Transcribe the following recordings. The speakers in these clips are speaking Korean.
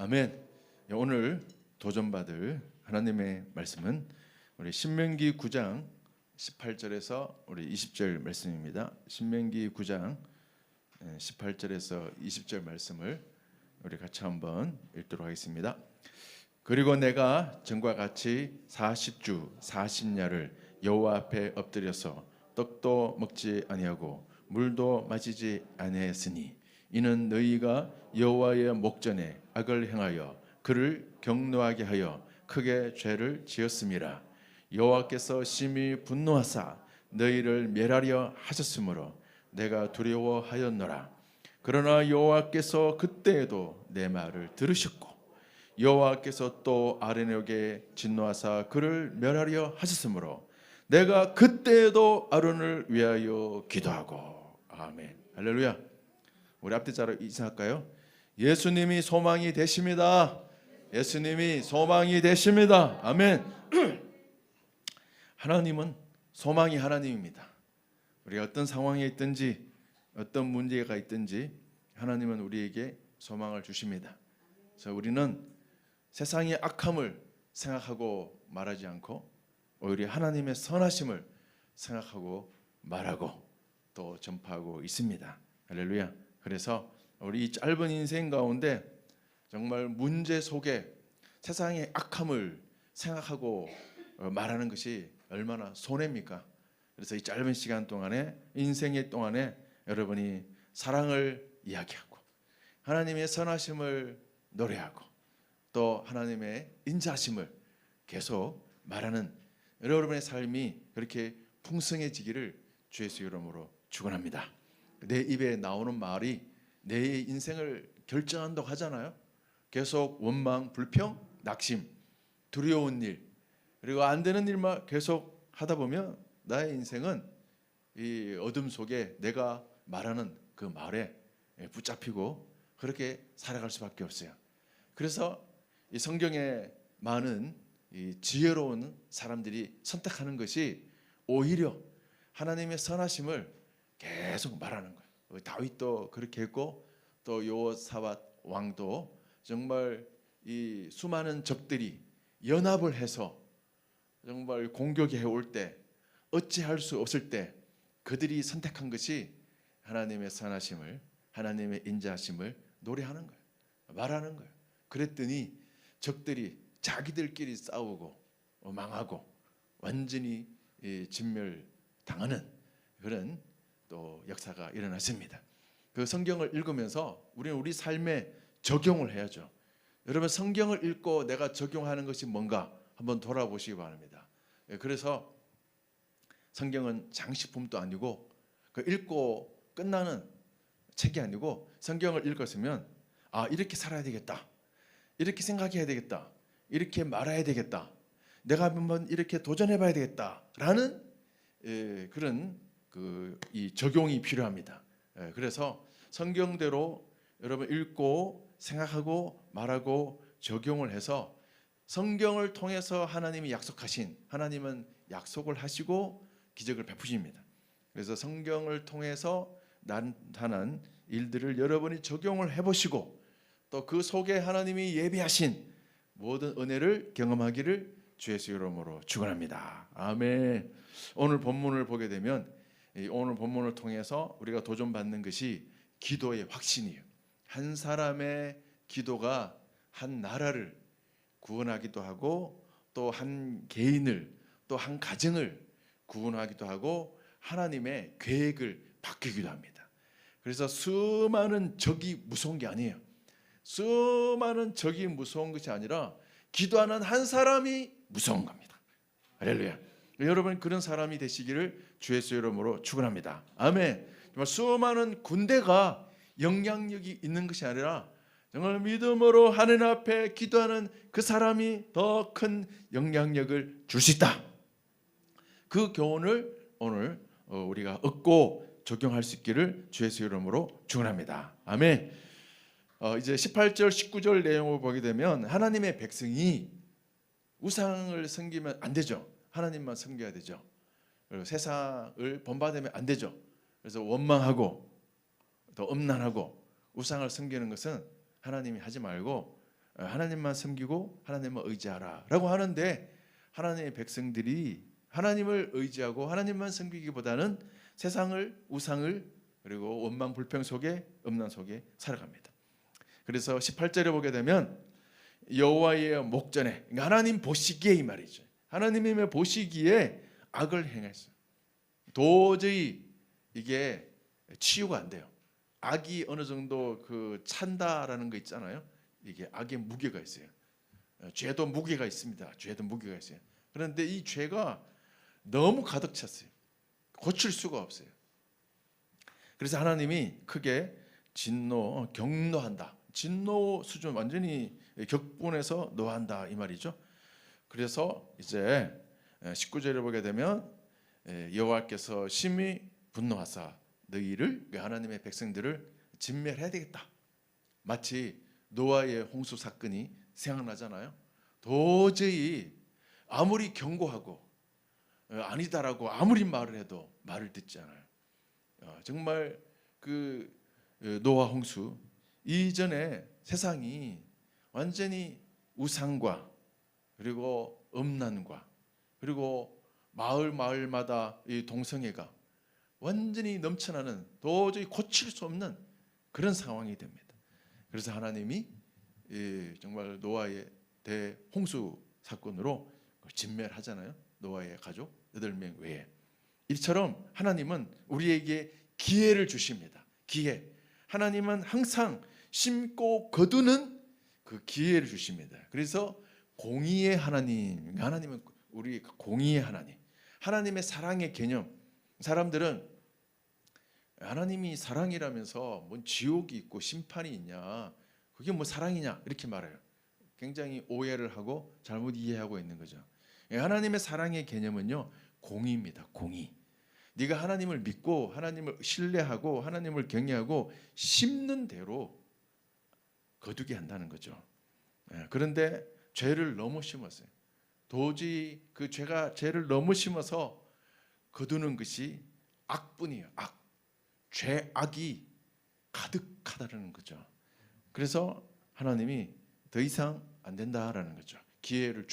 아멘. 오늘 도전받을 하나님의 말씀은 우리 신명기 9장 18절에서 우리 20절 말씀입니다. 신명기 9장 18절에서 20절 말씀을 우리 같이 한번 읽도록 하겠습니다. 그리고 내가 전과 같이 40주 40야를 여호와 앞에 엎드려서 떡도 먹지 아니하고 물도 마시지 아니하였으니 이는 너희가 여호와의 목전에 악을 행하여 그를 경노하게 하여 크게 죄를 지었음이라. 여호와께서 심히 분노하사 너희를 멸하려 하셨으므로 내가 두려워하였노라. 그러나 여호와께서 그때에도 내 말을 들으셨고 여호와께서 또 아론에게 진노하사 그를 멸하려 하셨으므로 내가 그때에도 아론을 위하여 기도하고. 아멘. 할렐루야. 우리 앞뒤 자로 인사할까요? 예수님이 소망이 되십니다. 예수님이 소망이 되십니다. 아멘. 하나님은 소망이 하나님입니다. 우리가 어떤 상황에 있든지 어떤 문제가 있든지 하나님은 우리에게 소망을 주십니다. 그래서 우리는 세상의 악함을 생각하고 말하지 않고 오히려 하나님의 선하심을 생각하고 말하고 또 전파하고 있습니다. 할렐루야. 그래서 우리 이 짧은 인생 가운데 정말 문제 속에 세상의 악함을 생각하고 말하는 것이 얼마나 손해입니까? 그래서 이 짧은 시간 동안에 인생의 동안에 여러분이 사랑을 이야기하고 하나님의 선하심을 노래하고 또 하나님의 인자하심을 계속 말하는 여러분의 삶이 그렇게 풍성해지기를 주 예수 이름으로 축원합니다. 내 입에 나오는 말이 내 인생을 결정한다고 하잖아요. 계속 원망, 불평, 낙심, 두려운 일 그리고 안 되는 일만 계속 하다 보면 나의 인생은 이 어둠 속에 내가 말하는 그 말에 붙잡히고 그렇게 살아갈 수밖에 없어요. 그래서 이 성경에 많은 이 지혜로운 사람들이 선택하는 것이 오히려 하나님의 선하심을 계속 말하는 거예요. 다윗도 그렇게 했고 또 여호사밧 왕도 정말 이 수많은 적들이 연합을 해서 정말 공격해 올 때 어찌할 수 없을 때 그들이 선택한 것이 하나님의 선하심을 하나님의 인자하심을 노래하는 거예요. 말하는 거예요. 그랬더니 적들이 자기들끼리 싸우고 망하고 완전히 진멸당하는 그런 또 역사가 일어났습니다. 그 성경을 읽으면서 우리는 우리 삶에 적용을 해야죠. 여러분 성경을 읽고 내가 적용하는 것이 뭔가 한번 돌아보시기 바랍니다. 그래서 성경은 장식품도 아니고 그 읽고 끝나는 책이 아니고 성경을 읽었으면 아 이렇게 살아야 되겠다. 이렇게 생각해야 되겠다. 이렇게 말해야 되겠다. 내가 한번 이렇게 도전해봐야 되겠다라는 그런 이 적용이 필요합니다. 그래서 성경대로 여러분 읽고 생각하고 말하고 적용을 해서 성경을 통해서 하나님이 약속하신 하나님은 약속을 하시고 기적을 베푸십니다. 그래서 성경을 통해서 나타난 일들을 여러분이 적용을 해보시고 또 그 속에 하나님이 예비하신 모든 은혜를 경험하기를 주 예수 이름으로 축원합니다. 아멘. 오늘 본문을 보게 되면 오늘 본문을 통해서 우리가 도전받는 것이 기도의 확신이에요. 한 사람의 기도가 한 나라를 구원하기도 하고 또 한 개인을 또 한 가정을 구원하기도 하고 하나님의 계획을 바뀌기도 합니다. 그래서 수많은 적이 무서운 게 아니에요. 수많은 적이 무서운 것이 아니라 기도하는 한 사람이 무서운 겁니다. 할렐루야. 여러분 그런 사람이 되시기를 주 예수 이름으로 축원합니다. 아멘. 정말 수많은 군대가 영향력이 있는 것이 아니라 정말 믿음으로 하나님 앞에 기도하는 그 사람이 더 큰 영향력을 줄 수 있다. 그 교훈을 오늘 우리가 얻고 적용할 수 있기를 주 예수 이름으로 축원합니다. 아멘. 이제 18절 19절 내용을 보게 되면 하나님의 백성이 우상을 섬기면 안 되죠. 하나님만 섬겨야 되죠. 그리고 세상을 본받으면 안 되죠. 그래서 원망하고 또 음란하고 우상을 섬기는 것은 하나님이 하지 말고 하나님만 섬기고 하나님만 의지하라라고 하는데, 하나님의 백성들이 하나님을 의지하고 하나님만 섬기기보다는 세상을, 우상을, 그리고 원망 불평 속에, 음란 속에 살아갑니다. 그래서 18절에 보게 되면 여호와의 목전에, 그러니까 하나님 보시기에, 이 말이죠. 하나님의 보시기에 악을 행했어요. 도저히 이게 치유가 안 돼요. 악이 어느 정도 그 찬다라는 거 있잖아요. 이게 악의 무게가 있어요. 죄도 무게가 있습니다. 죄도 무게가 있어요. 그런데 이 죄가 너무 가득 찼어요. 고칠 수가 없어요. 그래서 하나님이 크게 진노, 경노한다. 진노 수준 완전히 격분해서 노한다, 이 말이죠. 그래서 이제 19절에 보게 되면 여호와께서 심히 분노하사 너희를, 하나님의 백성들을 진멸해야 되겠다. 마치 노아의 홍수 사건이 생각나잖아요. 도저히 아무리 경고하고 아니다라고 아무리 말을 해도 말을 듣지 않아요. 정말 그 노아 홍수 이전에 세상이 완전히 우상과 그리고 음란과 그리고 마을마다 이 동성애가 완전히 넘쳐나는, 도저히 고칠 수 없는 그런 상황이 됩니다. 그래서 하나님이 정말 노아의 대홍수 사건으로 진멸하잖아요. 노아의 가족 8명 외에. 이처럼 하나님은 우리에게 기회를 주십니다. 기회. 하나님은 항상 심고 거두는 그 기회를 주십니다. 그래서 공의의 하나님, 하나님은 우리 공의의 하나님, 하나님의 사랑의 개념. 사람들은 하나님이 사랑이라면서 뭔 지옥이 있고 심판이 있냐, 그게 뭐 사랑이냐 이렇게 말해요. 굉장히 오해를 하고 잘못 이해하고 있는 거죠. 하나님의 사랑의 개념은요, 공의입니다. 공의. 네가 하나님을 믿고 하나님을 신뢰하고 하나님을 경외하고 심는 대로 거두게 한다는 거죠. 그런데 죄를 너무 심었어요. 도저히 그 죄를 너무 심어서 거두는 것이 악뿐이에요. 악. 죄악이 가득하다는 거죠. 그래서 하나님이 더 이상 안 된다라는 거죠. 기회를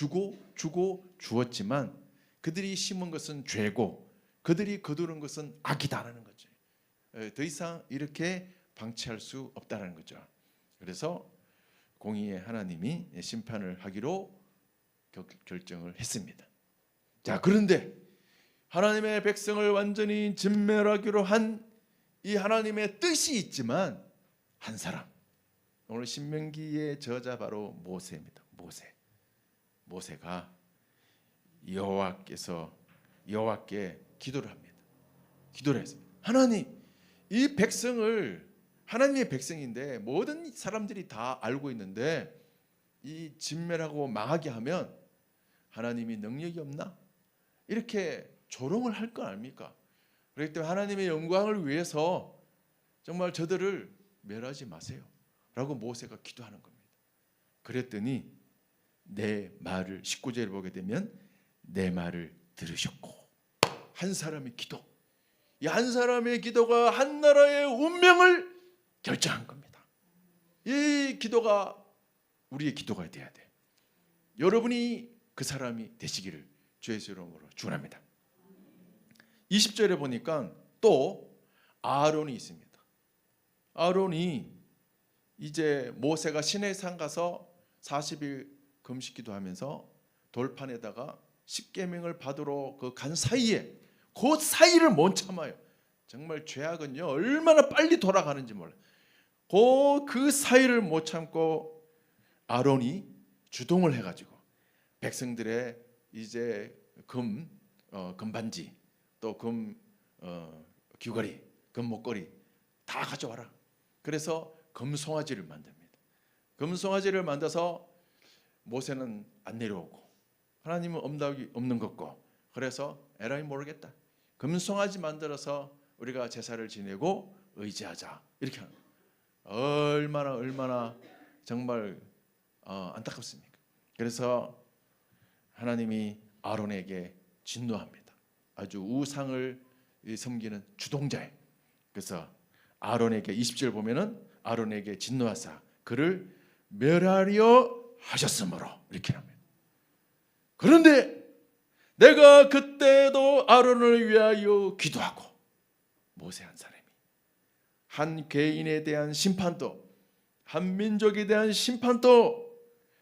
주었지만 그들이 심은 것은 죄고 그들이 거두는 것은 악이다라는 거죠. 더 이상 이렇게 방치할 수 없다라는 거죠. 그래서 공의의 하나님이 심판을 하기로 결정을 했습니다. 자, 그런데 하나님의 백성을 완전히 진멸하기로 한 이 하나님의 뜻이 있지만 한 사람, 오늘 신명기의 저자 바로 모세입니다. 모세가 여호와께 기도를 합니다. 기도를 했습니다. 하나님, 이 백성을, 하나님의 백성인데 모든 사람들이 다 알고 있는데 이 진멸하고 망하게 하면 하나님이 능력이 없나? 이렇게 조롱을 할 건 아닙니까? 그렇기 때문에 하나님의 영광을 위해서 정말 저들을 멸하지 마세요 라고 모세가 기도하는 겁니다. 그랬더니 내 말을, 19절을 보게 되면 내 말을 들으셨고, 한 사람의 기도, 이 한 사람의 기도가 한 나라의 운명을 결정한 겁니다. 이 기도가 우리의 기도가 돼야 돼. 여러분이 그 사람이 되시기를 주의 이름으로 축원합니다. 20절에 보니까 또 아론이 있습니다. 아론이 이제 모세가 시내산 가서 40일 금식 기도하면서 돌판에다가 십계명을 받으러 간 사이에, 그 사이를 못 참아요. 정말 죄악은요 얼마나 빨리 돌아가는지 몰라요. 그 사이를 못 참고 아론이 주동을 해가지고 백성들의 이제 금반지, 또 귀걸이, 금목걸이 다 가져와라. 그래서 금송아지를 만듭니다. 금송아지를 만들어서 모세는 안 내려오고 하나님은 엄답이 없는 것고, 그래서 에라이 모르겠다, 금송아지 만들어서 우리가 제사를 지내고 의지하자, 이렇게 하는 거예요. 얼마나 정말 안타깝습니까? 그래서 하나님이 아론에게 진노합니다. 아주 우상을 섬기는 주동자에. 그래서 아론에게 20절 보면은 아론에게 진노하사 그를 멸하려 하셨으므로 이렇게 합니다. 그런데 내가 그때도 아론을 위하여 기도하고, 모세 한 사람이 한 개인에 대한 심판도, 한 민족에 대한 심판도,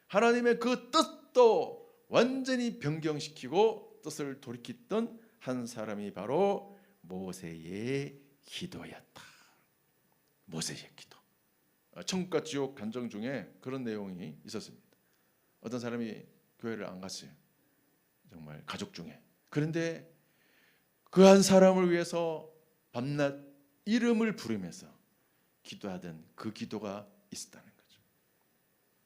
하나님의 그 뜻도 완전히 변경시키고 뜻을 돌이켰던 한 사람이 바로 모세의 기도였다. 모세의 기도. 천국과 지옥 간증 중에 그런 내용이 있었습니다. 어떤 사람이 교회를 안 갔어요. 정말 가족 중에. 그런데 그 한 사람을 위해서 밤낮 이름을 부르면서 기도하던 그 기도가 있었다는 거죠.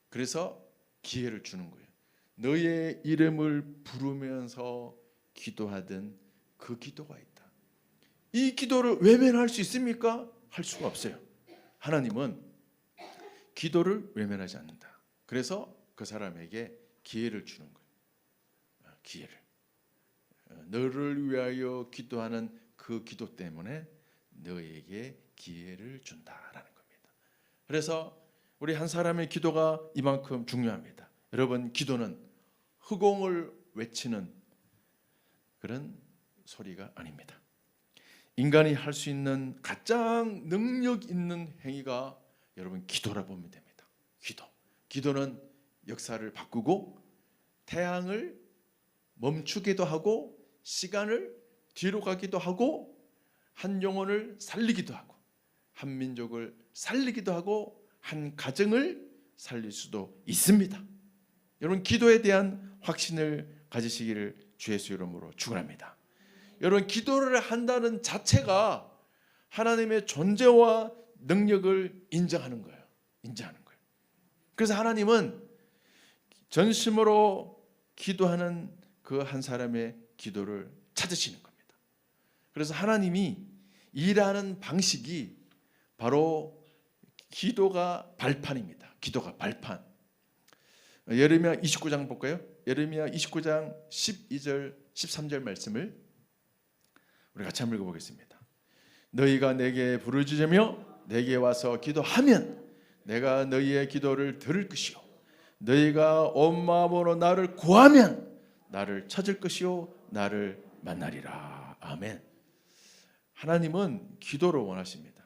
그래서 기회를 주는 거예요. 너의 이름을 부르면서 기도하던 그 기도가 있다. 이 기도를 외면할 수 있습니까? 할 수가 없어요. 하나님은 기도를 외면하지 않는다. 그래서 그 사람에게 기회를 주는 거예요. 기회를. 너를 위하여 기도하는 그 기도 때문에 너에게 기회를 준다라는 겁니다. 그래서 우리 한 사람의 기도가 이만큼 중요합니다. 여러분, 기도는 허공을 외치는 그런 소리가 아닙니다. 인간이 할 수 있는 가장 능력 있는 행위가 여러분 기도라 보면 됩니다. 기도는 역사를 바꾸고 태양을 멈추기도 하고 시간을 뒤로 가기도 하고 한 영혼을 살리기도 하고 한 민족을 살리기도 하고 한 가정을 살릴 수도 있습니다. 여러분, 기도에 대한 확신을 가지시기를 주 예수 이름으로 축원합니다. 여러분, 기도를 한다는 자체가 하나님의 존재와 능력을 인정하는 거예요. 그래서 하나님은 전심으로 기도하는 그 한 사람의 기도를 찾으시는 겁니다. 그래서 하나님이 일하는 방식이 바로 기도가 발판입니다. 기도가 발판. 예레미야 29장 볼까요? 예레미야 29장 12절 13절 말씀을 우리 같이 한번 읽어보겠습니다. 너희가 내게 부르짖으며 내게 와서 기도하면 내가 너희의 기도를 들을 것이요 너희가 온 마음으로 나를 구하면 나를 찾을 것이요 나를 만나리라. 아멘. 하나님은 기도를 원하십니다.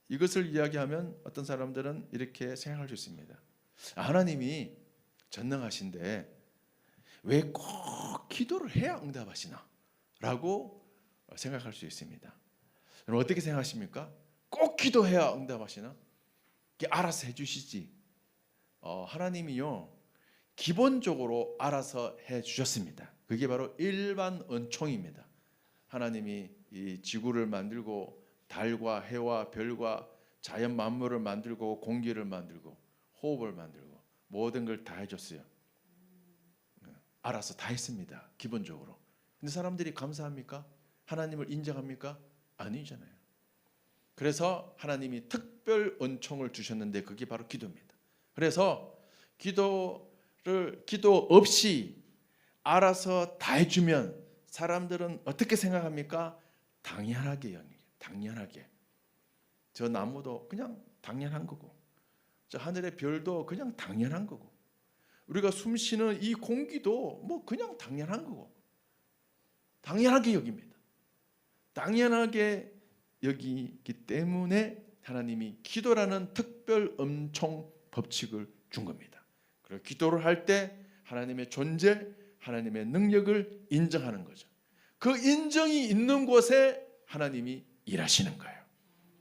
이것을 이야기하면 어떤 사람들은 이렇게 생각할 수 있습니다. 하나님이 전능하신데 왜 꼭 기도를 해야 응답하시나? 라고 생각할 수 있습니다. 여러분, 어떻게 생각하십니까? 꼭 기도해야 응답하시나? 알아서 해주시지. 하나님이요 기본적으로 알아서 해주셨습니다. 그게 바로 일반 은총입니다. 하나님이 이 지구를 만들고 달과 해와 별과 자연 만물을 만들고 공기를 만들고 호흡을 만들고 모든 걸 다 해줬어요. 알아서 다 했습니다. 기본적으로. 근데 사람들이 감사합니까? 하나님을 인정합니까? 아니잖아요. 그래서 하나님이 특별 은총을 주셨는데 그게 바로 기도입니다. 그래서 기도 없이 알아서 다 해주면 사람들은 어떻게 생각합니까? 당연하게 여겨요. 당연하게. 저 나무도 그냥 당연한 거고 저 하늘의 별도 그냥 당연한 거고 우리가 숨 쉬는 이 공기도 뭐 그냥 당연한 거고 당연하게 여깁니다. 당연하게 여기기 때문에 하나님이 기도라는 특별 은총 법칙을 준 겁니다. 그리고 기도를 할 때 하나님의 존재, 하나님의 능력을 인정하는 거죠. 그 인정이 있는 곳에 하나님이 일하시는 거예요.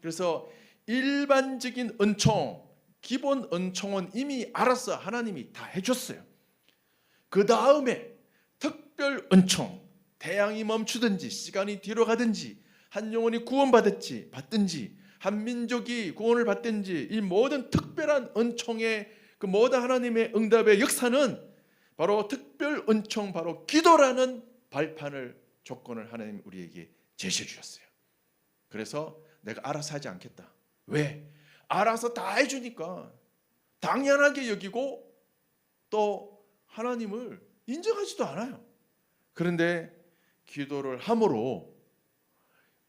그래서 일반적인 은총, 기본 은총은 이미 알아서 하나님이 다 해줬어요. 그 다음에 특별 은총, 태양이 멈추든지 시간이 뒤로 가든지 한 영혼이 구원받든지 한 민족이 구원을 받든지 이 모든 특별한 은총의 그 모든 하나님의 응답의 역사는 바로 특별 은총, 바로 기도라는 발판을 조건을 하나님 우리에게 제시해 주셨어요. 그래서 내가 알아서 하지 않겠다. 왜? 알아서 다 해주니까 당연하게 여기고 또 하나님을 인정하지도 않아요. 그런데 기도를 함으로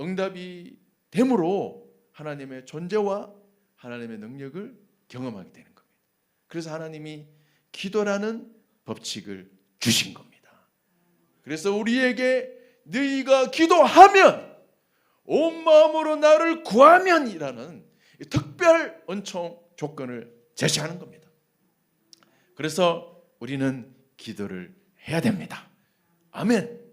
응답이 됨으로 하나님의 존재와 하나님의 능력을 경험하게 되는 겁니다. 그래서 하나님이 기도라는 법칙을 주신 겁니다. 그래서 우리에게 너희가 기도하면 온 마음으로 나를 구하면이라는 특별 은총 조건을 제시하는 겁니다. 그래서 우리는 기도를 해야 됩니다. 아멘.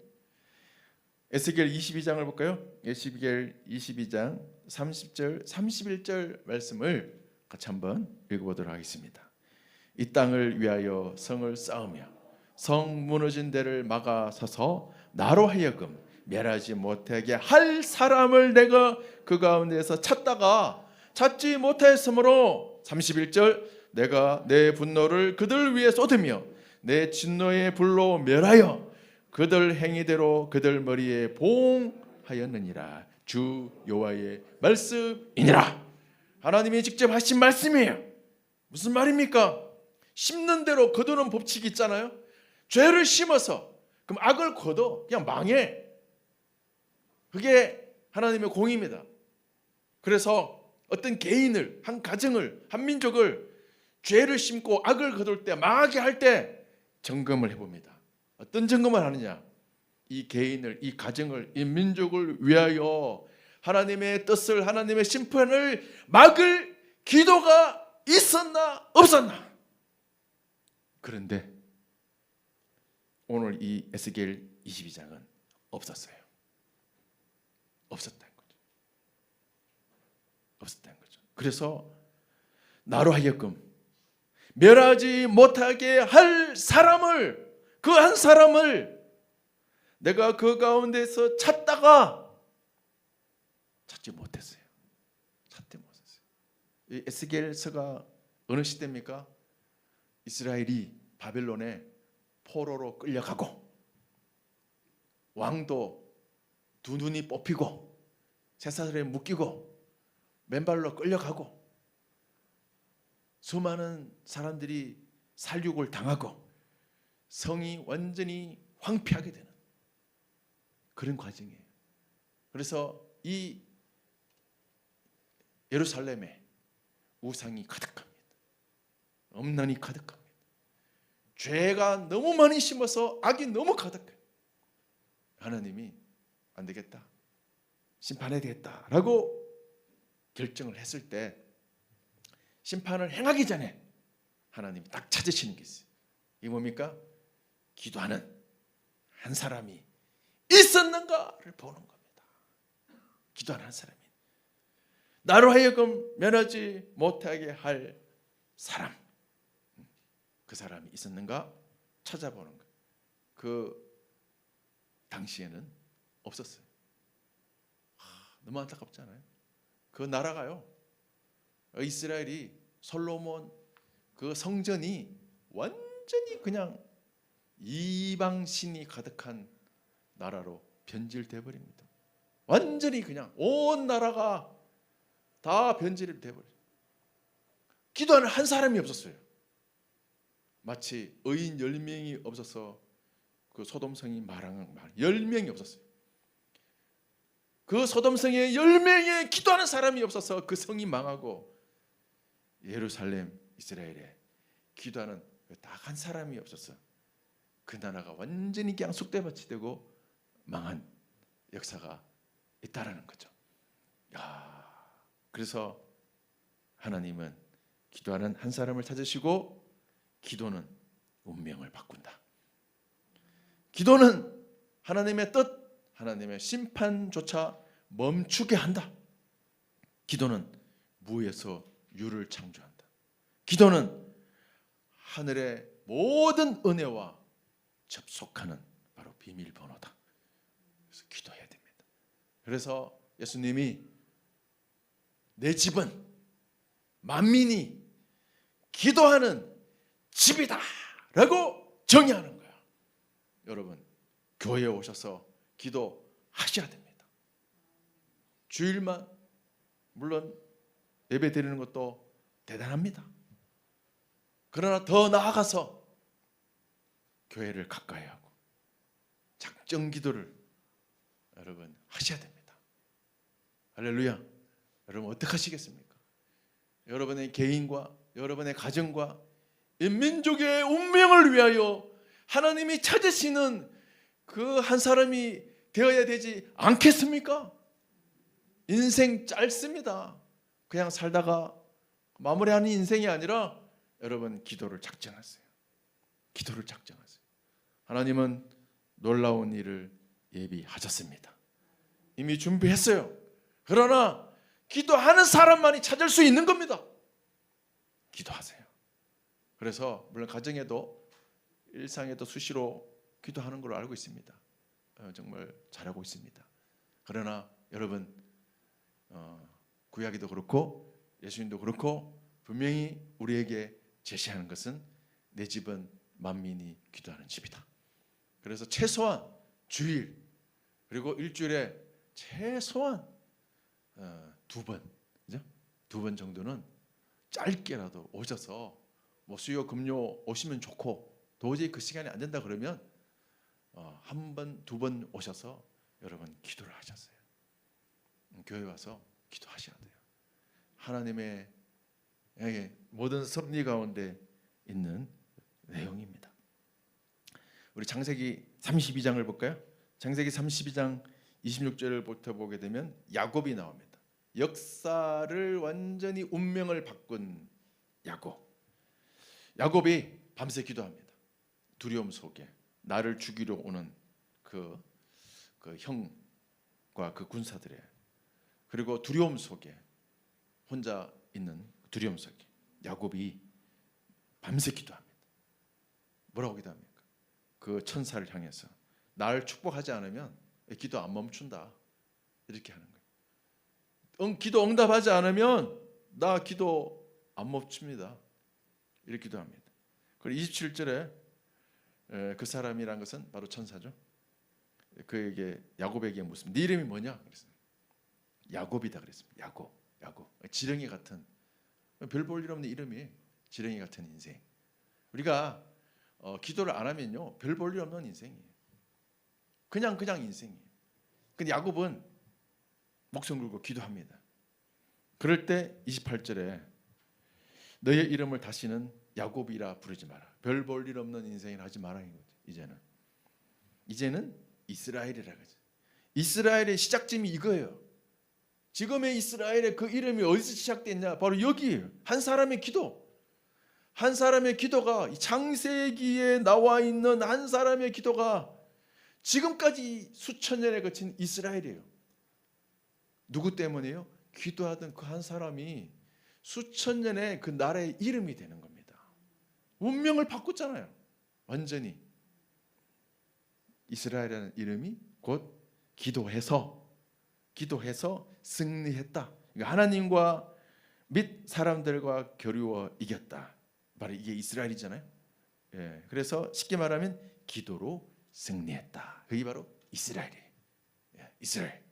에스겔 22장을 볼까요? 에스겔 22장 30절 31절 말씀을 같이 한번 읽어보도록 하겠습니다. 이 땅을 위하여 성을 쌓으며 성 무너진 데를 막아 서서 나로 하여금 멸하지 못하게 할 사람을 내가 그 가운데에서 찾다가 찾지 못하였으므로 31절 내가 내 분노를 그들 위에 쏟으며 내 진노의 불로 멸하여 그들 행위대로 그들 머리에 봉하였느니라. 주 여호와의 말씀이니라. 하나님이 직접 하신 말씀이에요. 무슨 말입니까? 심는 대로 거두는 법칙이 있잖아요. 죄를 심어서 그럼 악을 거둬 그냥 망해. 그게 하나님의 공입니다. 그래서 어떤 개인을, 한 가정을, 한 민족을 죄를 심고 악을 거둘 때, 망하게 할 때 점검을 해봅니다. 어떤 점검을 하느냐? 이 개인을, 이 가정을, 이 민족을 위하여 하나님의 뜻을, 하나님의 심판을 막을 기도가 있었나 없었나? 그런데 오늘 이 에스겔 22장은 없었어요. 없었다는 거죠. 없었다는 거죠. 그래서 나로 하여금 멸하지 못하게 할 사람을, 그 한 사람을 내가 그 가운데서 찾다가 찾지 못했어요. 찾지 못했어요. 이 에스겔서가 어느 시대입니까? 이스라엘이 바벨론에 포로로 끌려가고 왕도 두 눈이 뽑히고 쇠사슬에 묶이고 맨발로 끌려가고 수많은 사람들이 살육을 당하고 성이 완전히 황폐하게 되는 그런 과정이에요. 그래서 이 예루살렘에 우상이 가득합니다. 엄난이 가득합니다. 죄가 너무 많이 심어서 악이 너무 가득해요. 하나님이 안 되겠다, 심판해야 되겠다라고 결정을 했을 때 심판을 행하기 전에 하나님이 딱 찾으시는 게 있어요. 이게 뭡니까? 기도하는 한 사람이 있었는가를 보는 겁니다. 기도하는 한 사람이 나로 하여금 면하지 못하게 할 사람, 그 사람이 있었는가 찾아보는 것. 그 당시에는 없었어요. 너무 안타깝잖아요. 그 나라가요, 이스라엘이 솔로몬 그 성전이 완전히 그냥 이방신이 가득한 나라로 변질돼 버립니다. 완전히 그냥 온 나라가 다 변질이 돼 버려요. 기도하는 한 사람이 없었어요. 마치 의인 10명이 없어서 그 소돔성이 말한 10명이 없었어요. 그 소돔성에 10명의 기도하는 사람이 없어서 그 성이 망하고 예루살렘 이스라엘에 기도하는 딱 한 사람이 없었어. 그 나라가 완전히 그냥 쑥대밭이 되고 망한 역사가 있다라는 거죠. 그래서 하나님은 기도하는 한 사람을 찾으시고 기도는 운명을 바꾼다. 기도는 하나님의 뜻, 하나님의 심판조차 멈추게 한다. 기도는 무에서 유를 창조한다. 기도는 하늘의 모든 은혜와 접속하는 바로 비밀번호다. 그래서 기도해야 됩니다. 그래서 예수님이 내 집은 만민이 기도하는 집이다 라고 정의하는 거야. 여러분, 교회에 오셔서 기도하셔야 됩니다. 주일만 물론 예배 드리는 것도 대단합니다. 그러나 더 나아가서 교회를 가까이 하고 작정 기도를 여러분 하셔야 됩니다. 할렐루야. 여러분 어떻게 하시겠습니까? 여러분의 개인과 여러분의 가정과 이 민족의 운명을 위하여 하나님이 찾으시는 그 한 사람이 되어야 되지 않겠습니까? 인생 짧습니다. 그냥 살다가 마무리하는 인생이 아니라 여러분 기도를 작정하세요. 기도를 작정하세요. 하나님은 놀라운 일을 예비하셨습니다. 이미 준비했어요. 그러나 기도하는 사람만이 찾을 수 있는 겁니다. 기도하세요. 그래서 물론 가정에도 일상에도 수시로 기도하는 걸로 알고 있습니다. 정말 잘하고 있습니다. 그러나 여러분 구약에도 그렇고 예수님도 그렇고 분명히 우리에게 제시하는 것은 내 집은 만민이 기도하는 집이다. 그래서 최소한 주일 그리고 일주일에 최소한 두 번 정도는 짧게라도 오셔서 뭐 수요 금요 오시면 좋고 도저히 그 시간이 안 된다 그러면 한 번, 두 번 오셔서 여러분 기도를 하셨어요. 교회 와서 기도하셔야 돼요. 하나님의 모든 섭리 가운데 있는 내용입니다. 우리 창세기 32장을 볼까요? 창세기 32장 26절부터 보게 되면 야곱이 나옵니다. 역사를 완전히 운명을 바꾼 야곱이 밤새 기도합니다. 두려움 속에 나를 죽이러 오는 그 형과 그 군사들의 그리고 두려움 속에 혼자 있는 두려움 속에 야곱이 밤새 기도합니다. 뭐라고 기도합니까? 그 천사를 향해서 나를 축복하지 않으면 기도 안 멈춘다 이렇게 하는 거예요. 기도 응답하지 않으면 나 기도 안 멈춥니다. 이렇게 기도합니다. 그리고 27절에 그 사람이란 것은 바로 천사죠. 그에게 야곱에게 묻습니다. 네 이름이 뭐냐? 그랬어요. 야곱이다 그랬습니다. 야곱. 지렁이 같은 별 볼 일 없는 이름이 지렁이 같은 인생. 우리가 기도를 안 하면요 별 볼 일 없는 인생이에요. 그냥 인생이에요. 근데 야곱은 목숨 걸고 기도합니다. 그럴 때 28절에 너의 이름을 다시는 야곱이라 부르지 마라. 별 볼 일 없는 인생을 하지 마라 이거죠. 이제는 이스라엘이라 그러죠. 이스라엘의 시작점이 이거예요. 지금의 이스라엘의 그 이름이 어디서 시작됐냐? 바로 여기에요. 한 사람의 기도. 한 사람의 기도가 창세기에 나와 있는 한 사람의 기도가 지금까지 수천 년에 거친 이스라엘이에요. 누구 때문에요? 기도하던 그 한 사람이 수천 년의 그 나라의 이름이 되는 겁니다. 운명을 바꿨잖아요. 완전히. 이스라엘이라는 이름이 곧 기도해서 승리했다. 그러니까 하나님과 및 사람들과 겨루어 이겼다. 바로 이게 이스라엘이잖아요. 그래서 쉽게 말하면 기도로 승리했다. 그게 바로 이스라엘이에요. 이스라엘.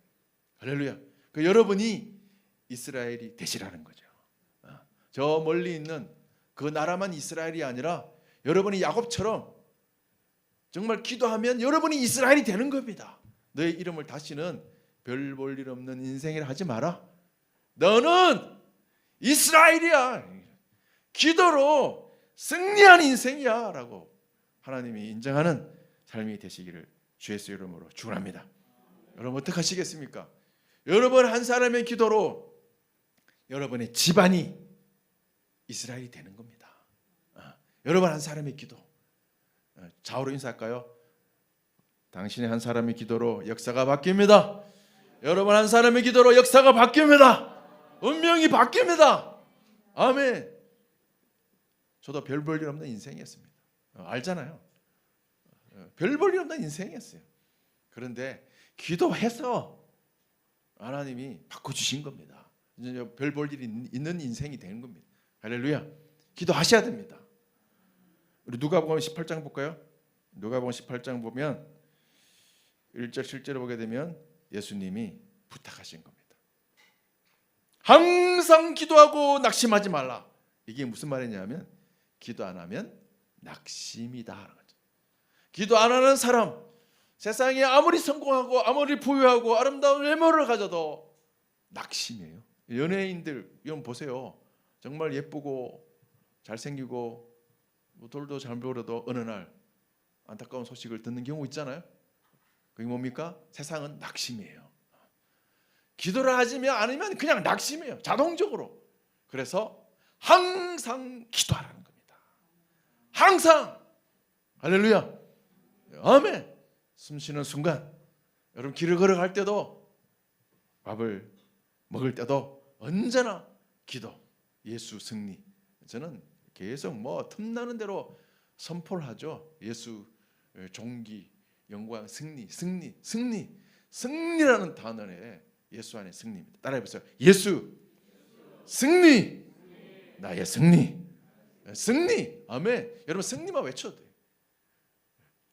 할렐루야. 그 여러분이 이스라엘이 되시라는 거죠. 저 멀리 있는 그 나라만 이스라엘이 아니라 여러분이 야곱처럼 정말 기도하면 여러분이 이스라엘이 되는 겁니다. 너의 이름을 다시는 별 볼 일 없는 인생이라 하지 마라. 너는 이스라엘이야. 기도로 승리한 인생이야 라고 하나님이 인정하는 삶이 되시기를 주 예수의 이름으로 축원합니다. 여러분 어떻게 하시겠습니까? 여러분 한 사람의 기도로 여러분의 집안이 이스라엘이 되는 겁니다. 여러분 한 사람의 기도. 좌우로 인사할까요? 당신의 한 사람의 기도로 역사가 바뀝니다. 여러분 한 사람의 기도로 역사가 바뀝니다. 운명이 바뀝니다. 아멘. 저도 별 볼 일 없는 인생이었습니다. 알잖아요. 별 볼 일 없는 인생이었어요. 그런데 기도해서 하나님이 바꿔주신 겁니다. 별 볼 일이 있는 인생이 되는 겁니다. 할렐루야. 기도하셔야 됩니다. 우리 누가복음 18장 볼까요? 누가복음 18장 보면 1절 7절을 보게 되면 예수님이 부탁하신 겁니다. 항상 기도하고 낙심하지 말라. 이게 무슨 말이냐면 기도 안 하면 낙심이다 하는 거죠. 기도 안 하는 사람, 세상에 아무리 성공하고 아무리 부유하고 아름다운 외모를 가져도 낙심이에요. 연예인들 이건 보세요. 정말 예쁘고 잘생기고 돌도 잘 보려도 어느 날 안타까운 소식을 듣는 경우 있잖아요. 그게 뭡니까? 세상은 낙심이에요. 기도를 하지 않으면 그냥 낙심이에요. 자동적으로. 그래서 항상 기도하라는 겁니다. 항상. 할렐루야. 아멘. 숨 쉬는 순간, 여러분 길을 걸어갈 때도, 밥을 먹을 때도 언제나 기도, 예수 승리. 저는 계속 틈나는 대로 선포를 하죠. 예수 존귀, 영광, 승리, 승리, 승리. 승리라는 단어에 예수 안에 승리입니다. 따라해보세요. 예수 승리, 나의 승리, 승리. 아멘. 여러분 승리만 외쳐도 돼요.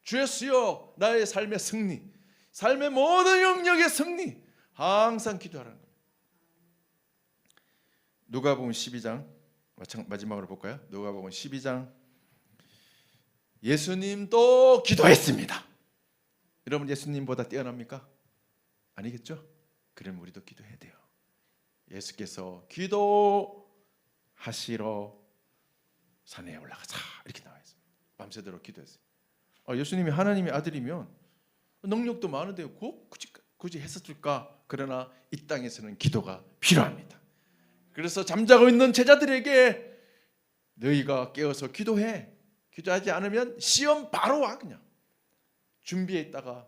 주 예수여, 나의 삶의 승리, 삶의 모든 영역의 승리. 항상 기도하라는 거예요. 누가복음 12장 마지막으로 볼까요? 누가복음 12장. 예수님도 기도했습니다. 여러분 예수님보다 뛰어납니까? 아니겠죠? 그럼 우리도 기도해야 돼요. 예수께서 기도하시러 산에 올라가자 이렇게 나와 있습니다. 밤새도록 기도했어요. 예수님이 하나님의 아들이면 능력도 많은데 굳이 했었을까? 그러나 이 땅에서는 기도가 필요합니다. 그래서 잠자고 있는 제자들에게 너희가 깨어서 기도해. 기도하지 않으면 시험 바로 와. 그냥 준비해 있다가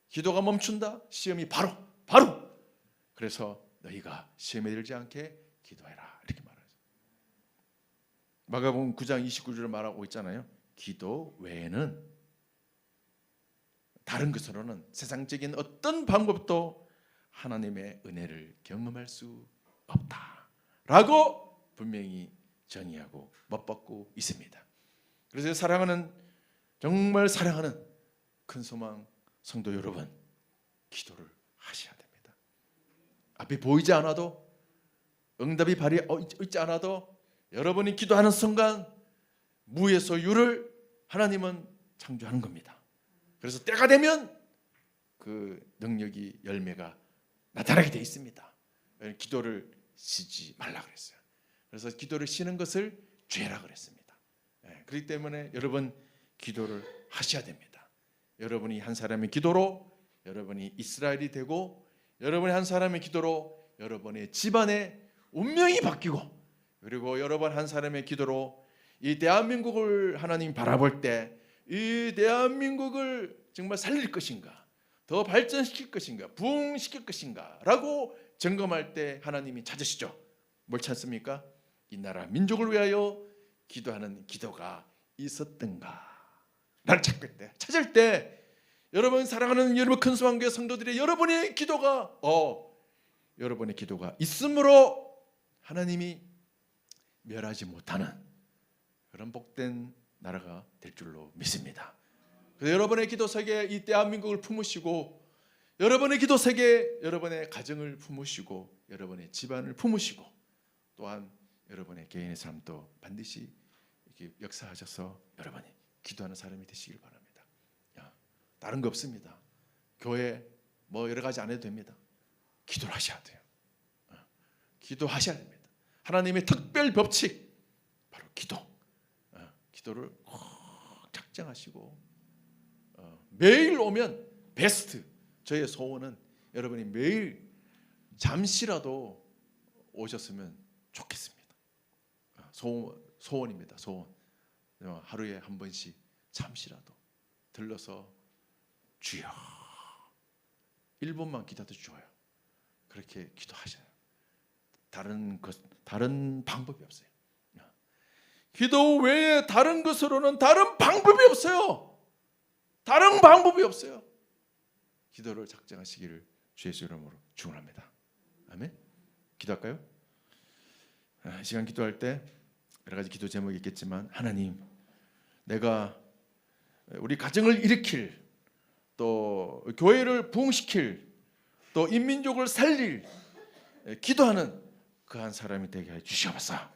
기도가 멈춘다. 시험이 바로. 그래서 너희가 시험에 들지 않게 기도해라 이렇게 말하죠. 마가복음 9장 29절을 말하고 있잖아요. 기도 외에는 다른 것으로는 세상적인 어떤 방법도 하나님의 은혜를 경험할 수 없다라고 분명히 정의하고 못받고 있습니다. 그래서 정말 사랑하는 큰 소망 성도 여러분, 기도를 하셔야 됩니다. 앞이 보이지 않아도, 응답이 발이 있지 않아도 여러분이 기도하는 순간 무에서 유를 하나님은 창조하는 겁니다. 그래서 때가 되면 그 능력이, 열매가 나타나게 되어 있습니다. 기도를 쉬지 말라 그랬어요. 그래서 기도를 쉬는 것을 죄라 그랬습니다. 그렇기 때문에 여러분 기도를 하셔야 됩니다. 여러분이 한 사람의 기도로 여러분이 이스라엘이 되고, 여러분이 한 사람의 기도로 여러분의 집안의 운명이 바뀌고, 그리고 여러분 한 사람의 기도로 이 대한민국을 하나님 바라볼 때 이 대한민국을 정말 살릴 것인가, 더 발전시킬 것인가, 부흥시킬 것인가 라고 점검할 때 하나님이 찾으시죠. 뭘 찾습니까? 이 나라 민족을 위하여 기도하는 기도가 있었던가 나를 찾을 때 여러분 사랑하는 여러분 큰 소망교회 성도들의 여러분의 기도가 있으므로 하나님이 멸하지 못하는 그런 복된 나라가 될 줄로 믿습니다. 그래서 여러분의 기도 세계 이 대한민국을 품으시고, 여러분의 기도 세계 여러분의 가정을 품으시고, 여러분의 집안을 품으시고, 또한 여러분의 개인의 삶도 반드시 이렇게 역사하셔서 여러분이 기도하는 사람이 되시길 바랍니다. 다른 거 없습니다. 교회 여러 가지 안 해도 됩니다. 기도를 하셔야 돼요. 기도하셔야 됩니다. 하나님의 특별 법칙 바로 기도를 꼭 작정하시고 매일 오면 베스트. 저의 소원은 여러분이 매일 잠시라도 오셨으면 좋겠습니다. 소원입니다. 소원. 하루에 한 번씩 잠시라도 들러서 주여 1분만 기도해도 좋아요. 그렇게 기도하셔요. 다른 방법이 없어요. 기도 외에 다른 것으로는 다른 방법이 없어요. 다른 방법이 없어요. 기도를 작정하시기를 주 예수 이름으로 축원합니다. 아멘. 기도할까요? 이 시간 기도할 때 여러 가지 기도 제목이 있겠지만, 하나님, 내가 우리 가정을 일으킬, 또 교회를 부흥시킬, 또 인민족을 살릴 기도하는 그 한 사람이 되게 해 주시옵소서.